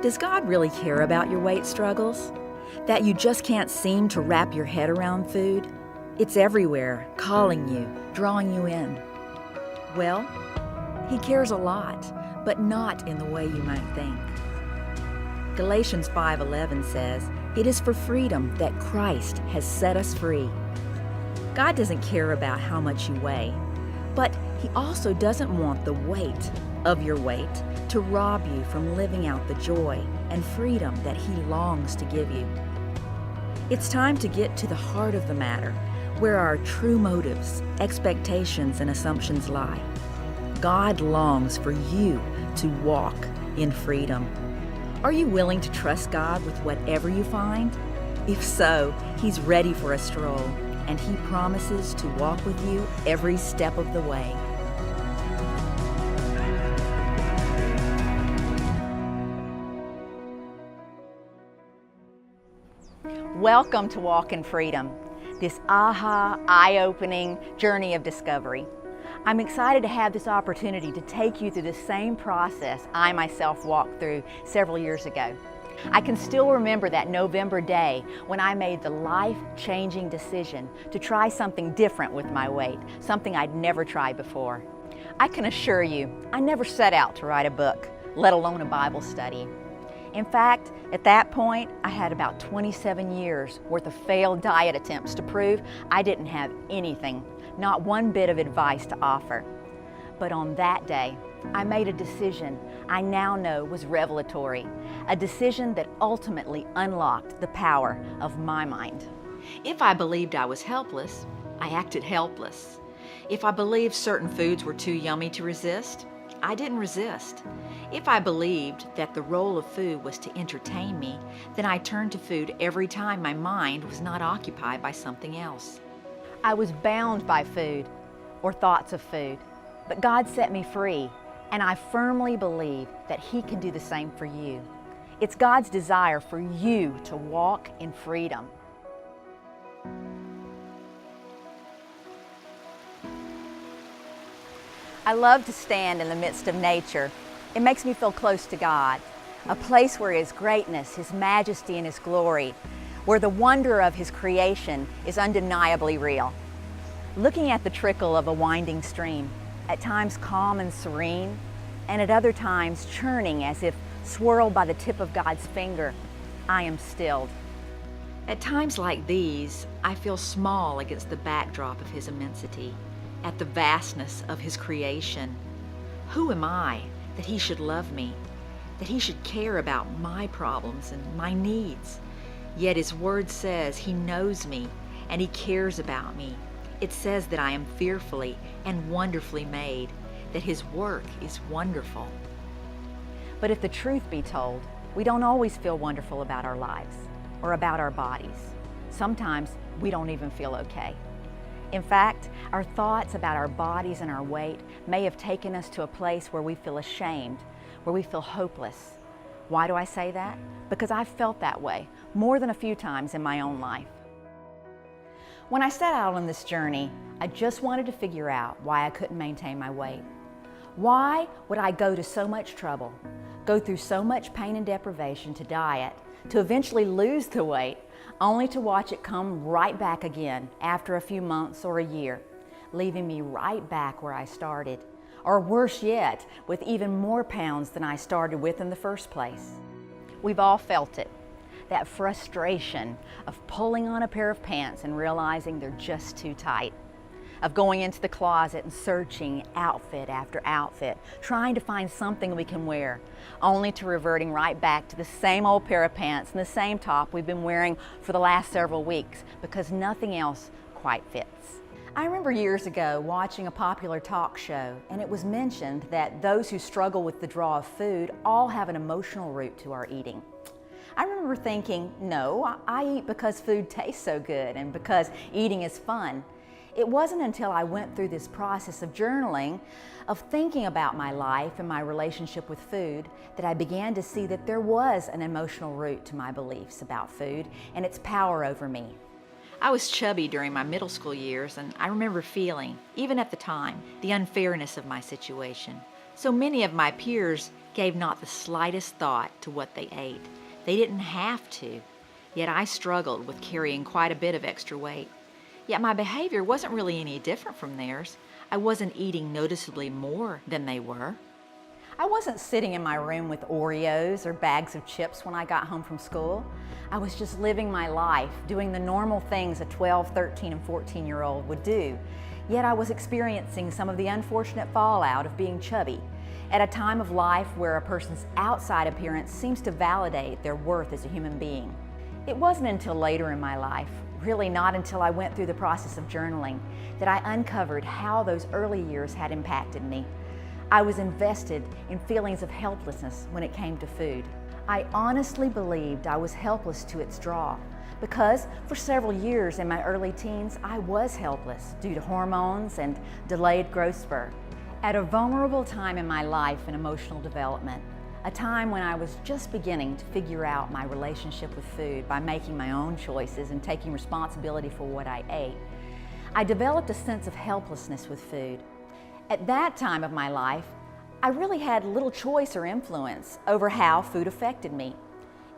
Does God really care about your weight struggles? That you just can't seem to wrap your head around food? It's everywhere, calling you, drawing you in. Well, He cares a lot, but not in the way you might think. Galatians 5:11 says, "It is for freedom that Christ has set us free." God doesn't care about how much you weigh, but He also doesn't want the weight of your weight to rob you from living out the joy and freedom that He longs to give you. It's time to get to the heart of the matter, where our true motives, expectations, and assumptions lie. God longs for you to walk in freedom. Are you willing to trust God with whatever you find? If so, He's ready for a stroll, and He promises to walk with you every step of the way. Welcome to Walk in Freedom, this eye-opening journey of discovery. I'm excited to have this opportunity to take you through the same process I myself walked through several years ago. I can still remember that November day when I made the life-changing decision to try something different with my weight, something I'd never tried before. I can assure you, I never set out to write a book, let alone a Bible study. In fact, at that point, I had about 27 years worth of failed diet attempts to prove I didn't have anything, not one bit of advice to offer. But on that day, I made a decision I now know was revelatory, a decision that ultimately unlocked the power of my mind. If I believed I was helpless, I acted helpless. If I believed certain foods were too yummy to resist, I didn't resist. If I believed that the role of food was to entertain me, then I turned to food every time my mind was not occupied by something else. I was bound by food or thoughts of food, but God set me free, and I firmly believe that He can do the same for you. It's God's desire for you to walk in freedom. I love to stand in the midst of nature. It makes me feel close to God, a place where His greatness, His majesty, and His glory, where the wonder of His creation is undeniably real. Looking at the trickle of a winding stream, at times calm and serene, and at other times churning as if swirled by the tip of God's finger, I am stilled. At times like these, I feel small against the backdrop of His immensity, at the vastness of His creation. Who am I that He should love me, that He should care about my problems and my needs? Yet His Word says He knows me and He cares about me. It says that I am fearfully and wonderfully made, that His work is wonderful. But if the truth be told, we don't always feel wonderful about our lives or about our bodies. Sometimes we don't even feel okay. In fact, our thoughts about our bodies and our weight may have taken us to a place where we feel ashamed, where we feel hopeless. Why do I say that? Because I've felt that way more than a few times in my own life. When I set out on this journey, I just wanted to figure out why I couldn't maintain my weight. Why would I go to so much trouble, go through so much pain and deprivation to diet, to eventually lose the weight, only to watch it come right back again after a few months or a year, leaving me right back where I started, or worse yet, with even more pounds than I started with in the first place. We've all felt it, that frustration of pulling on a pair of pants and realizing they're just too tight, of going into the closet and searching outfit after outfit, trying to find something we can wear, only to reverting right back to the same old pair of pants and the same top we've been wearing for the last several weeks because nothing else quite fits. I remember years ago watching a popular talk show, and it was mentioned that those who struggle with the draw of food all have an emotional root to our eating. I remember thinking, no, I eat because food tastes so good and because eating is fun. It wasn't until I went through this process of journaling, of thinking about my life and my relationship with food, that I began to see that there was an emotional root to my beliefs about food and its power over me. I was chubby during my middle school years, and I remember feeling, even at the time, the unfairness of my situation. So many of my peers gave not the slightest thought to what they ate. They didn't have to, yet I struggled with carrying quite a bit of extra weight. Yet my behavior wasn't really any different from theirs. I wasn't eating noticeably more than they were. I wasn't sitting in my room with Oreos or bags of chips when I got home from school. I was just living my life, doing the normal things a 12, 13, and 14-year-old would do. Yet I was experiencing some of the unfortunate fallout of being chubby, at a time of life where a person's outside appearance seems to validate their worth as a human being. It wasn't until later in my life, really not until I went through the process of journaling, that I uncovered how those early years had impacted me. I was invested in feelings of helplessness when it came to food. I honestly believed I was helpless to its draw because for several years in my early teens, I was helpless due to hormones and delayed growth spurt. At a vulnerable time in my life and emotional development, a time when I was just beginning to figure out my relationship with food by making my own choices and taking responsibility for what I ate, I developed a sense of helplessness with food. At that time of my life, I really had little choice or influence over how food affected me.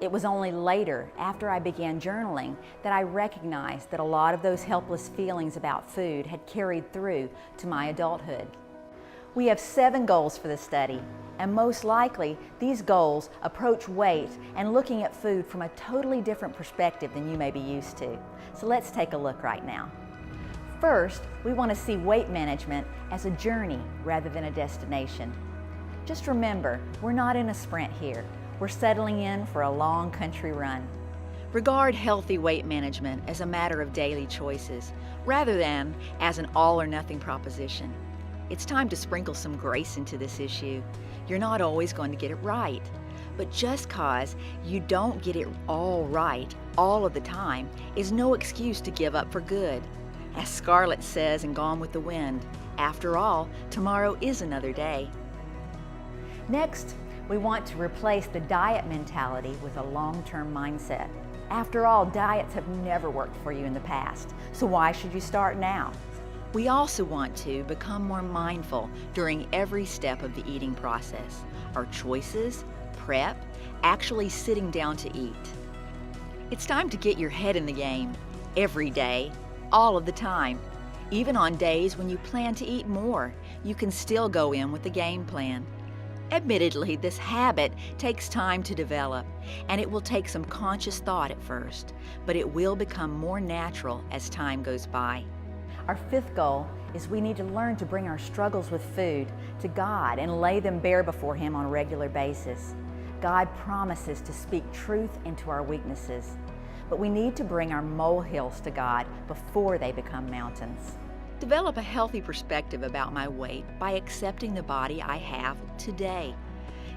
It was only later, after I began journaling, that I recognized that a lot of those helpless feelings about food had carried through to my adulthood. We have 7 goals for the study, and most likely these goals approach weight and looking at food from a totally different perspective than you may be used to. So let's take a look right now. First, we want to see weight management as a journey rather than a destination. Just remember, we're not in a sprint here. We're settling in for a long country run. Regard healthy weight management as a matter of daily choices, rather than as an all-or-nothing proposition. It's time to sprinkle some grace into this issue. You're not always going to get it right, but just cause you don't get it all right all of the time is no excuse to give up for good. As Scarlett says in Gone with the Wind, after all, tomorrow is another day. Next, we want to replace the diet mentality with a long-term mindset. After all, diets have never worked for you in the past, so why should you start now? We also want to become more mindful during every step of the eating process. Our choices, prep, actually sitting down to eat. It's time to get your head in the game, every day, all of the time. Even on days when you plan to eat more, you can still go in with the game plan. Admittedly, this habit takes time to develop, and it will take some conscious thought at first, but it will become more natural as time goes by. Our 5th goal is we need to learn to bring our struggles with food to God and lay them bare before Him on a regular basis. God promises to speak truth into our weaknesses, but we need to bring our molehills to God before they become mountains. Develop a healthy perspective about my weight by accepting the body I have today.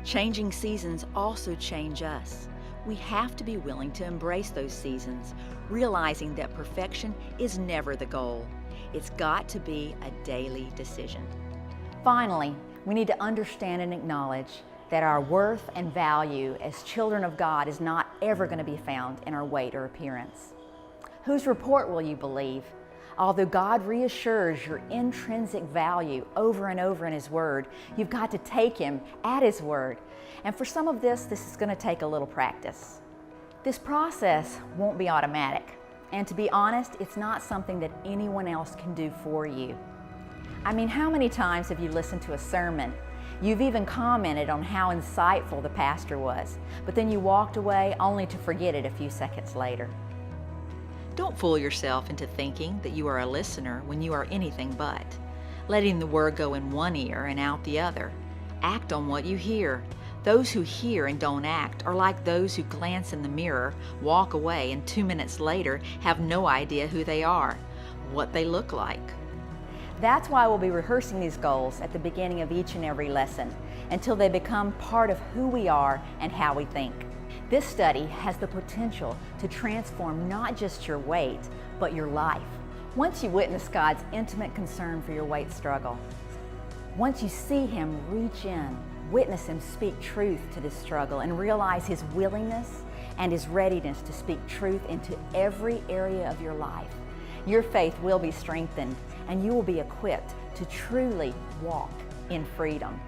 Changing seasons also change us. We have to be willing to embrace those seasons, realizing that perfection is never the goal. It's got to be a daily decision. Finally, we need to understand and acknowledge that our worth and value as children of God is not ever going to be found in our weight or appearance. Whose report will you believe? Although God reassures your intrinsic value over and over in His Word, you've got to take Him at His Word. And for some of this is going to take a little practice. This process won't be automatic. And to be honest, it's not something that anyone else can do for you. I mean, how many times have you listened to a sermon? You've even commented on how insightful the pastor was, but then you walked away only to forget it a few seconds later. Don't fool yourself into thinking that you are a listener when you are anything but, letting the word go in one ear and out the other. Act on what you hear. Those who hear and don't act are like those who glance in the mirror, walk away, and 2 minutes later have no idea who they are, what they look like. That's why we'll be rehearsing these goals at the beginning of each and every lesson until they become part of who we are and how we think. This study has the potential to transform not just your weight, but your life. Once you witness God's intimate concern for your weight struggle, once you see Him reach in, witness Him speak truth to this struggle, and realize His willingness and His readiness to speak truth into every area of your life, your faith will be strengthened and you will be equipped to truly walk in freedom.